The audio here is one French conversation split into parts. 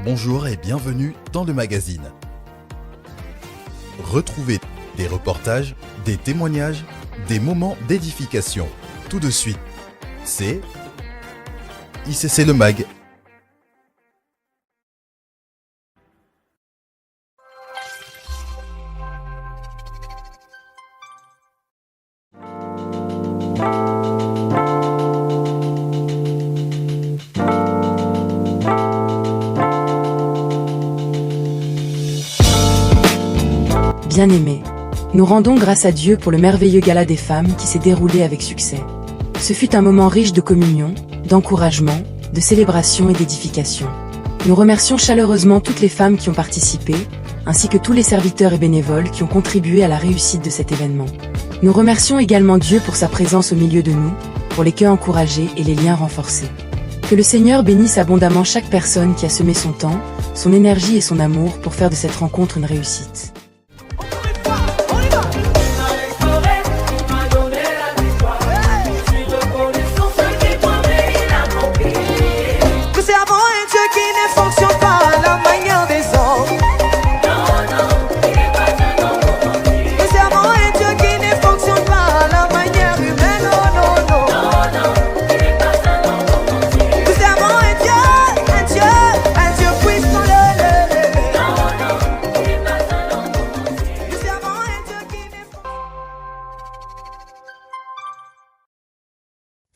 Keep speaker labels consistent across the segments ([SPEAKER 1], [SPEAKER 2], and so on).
[SPEAKER 1] Bonjour et bienvenue dans le magazine. Retrouvez des reportages, des témoignages, des moments d'édification. Tout de suite, c'est ICC Le Mag.
[SPEAKER 2] Bien-aimés, nous rendons grâce à Dieu pour le merveilleux gala des femmes qui s'est déroulé avec succès. Ce fut un moment riche de communion, d'encouragement, de célébration et d'édification. Nous remercions chaleureusement toutes les femmes qui ont participé, ainsi que tous les serviteurs et bénévoles qui ont contribué à la réussite de cet événement. Nous remercions également Dieu pour sa présence au milieu de nous, pour les cœurs encouragés et les liens renforcés. Que le Seigneur bénisse abondamment chaque personne qui a semé son temps, son énergie et son amour pour faire de cette rencontre une réussite.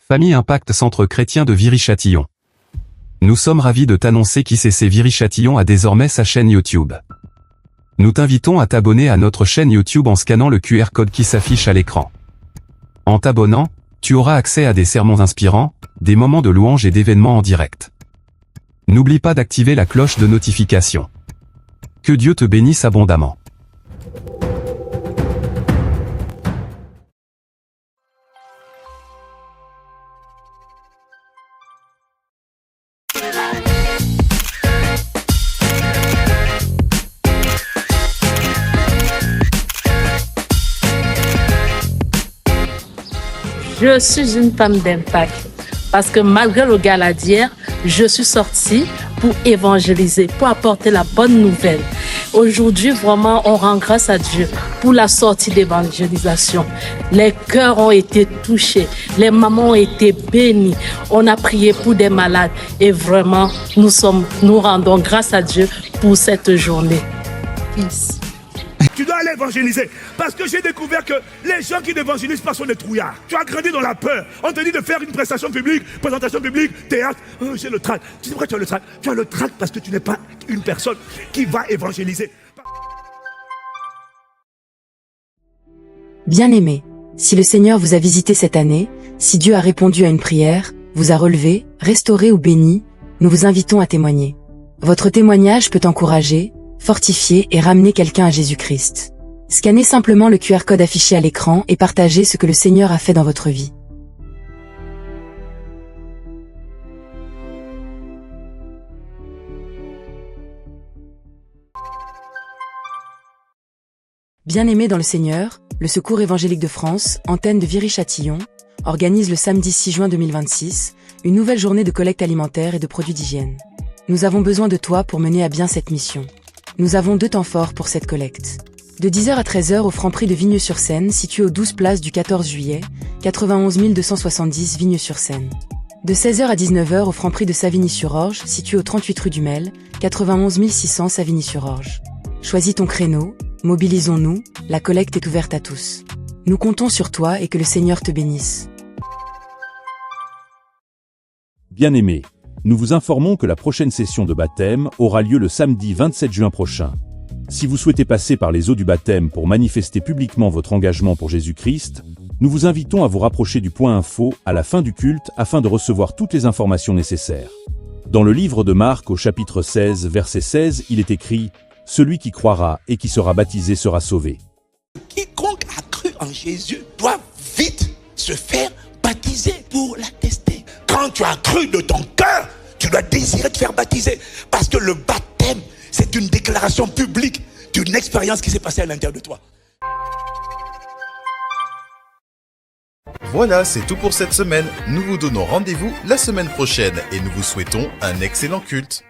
[SPEAKER 3] Famille Impact Centre Chrétien de Viry-Châtillon. Nous sommes ravis de t'annoncer qu'ICC Viry-Châtillon a désormais sa chaîne YouTube. Nous t'invitons à t'abonner à notre chaîne YouTube en scannant le QR code qui s'affiche à l'écran. En t'abonnant, tu auras accès à des sermons inspirants, des moments de louange et d'événements en direct. N'oublie pas d'activer la cloche de notification. Que Dieu te bénisse abondamment.
[SPEAKER 4] Je suis une femme d'impact parce que malgré le gala d'hier, je suis sortie pour évangéliser, pour apporter la bonne nouvelle. Aujourd'hui, vraiment, on rend grâce à Dieu pour la sortie d'évangélisation. Les cœurs ont été touchés, les mamans ont été bénies, on a prié pour des malades et vraiment, nous rendons grâce à Dieu pour cette journée. Peace.
[SPEAKER 5] Tu dois aller évangéliser. Parce que j'ai découvert que les gens qui n'évangélisent pas sont des trouillards. Tu as grandi dans la peur. On te dit de faire une prestation publique, présentation publique, théâtre. Oh, j'ai le trac. Tu sais pourquoi tu as le trac? Tu as le trac parce que tu n'es pas une personne qui va évangéliser.
[SPEAKER 2] Bien-aimés, si le Seigneur vous a visité cette année, si Dieu a répondu à une prière, vous a relevé, restauré ou béni, nous vous invitons à témoigner. Votre témoignage peut encourager, fortifier et ramener quelqu'un à Jésus-Christ. Scannez simplement le QR code affiché à l'écran et partagez ce que le Seigneur a fait dans votre vie. Bien-aimés dans le Seigneur, le Secours évangélique de France, antenne de Viry-Châtillon, organise le samedi 6 juin 2026, une nouvelle journée de collecte alimentaire et de produits d'hygiène. Nous avons besoin de toi pour mener à bien cette mission. Nous avons 2 temps forts pour cette collecte. De 10h à 13h au Franprix de Vigneux-sur-Seine, situé aux 12 places du 14 juillet, 91 270 Vigneux-sur-Seine. De 16h à 19h au Franprix de Savigny-sur-Orge, situé au 38 rue du Mel, 91 600 Savigny-sur-Orge. Choisis ton créneau, mobilisons-nous, la collecte est ouverte à tous. Nous comptons sur toi et que le Seigneur te bénisse.
[SPEAKER 6] Bien-aimés, nous vous informons que la prochaine session de baptême aura lieu le samedi 27 juin prochain. Si vous souhaitez passer par les eaux du baptême pour manifester publiquement votre engagement pour Jésus-Christ, nous vous invitons à vous rapprocher du point info à la fin du culte afin de recevoir toutes les informations nécessaires. Dans le livre de Marc au chapitre 16, verset 16, il est écrit « Celui qui croira et qui sera baptisé sera sauvé ».
[SPEAKER 7] Quiconque a cru en Jésus doit vite se faire baptiser pour l'attester. Quand tu as cru de ton cœur, tu dois désirer te faire baptiser. Parce que le baptême, c'est une déclaration publique d'une expérience qui s'est passée à l'intérieur de toi.
[SPEAKER 1] Voilà, c'est tout pour cette semaine. Nous vous donnons rendez-vous la semaine prochaine et nous vous souhaitons un excellent culte.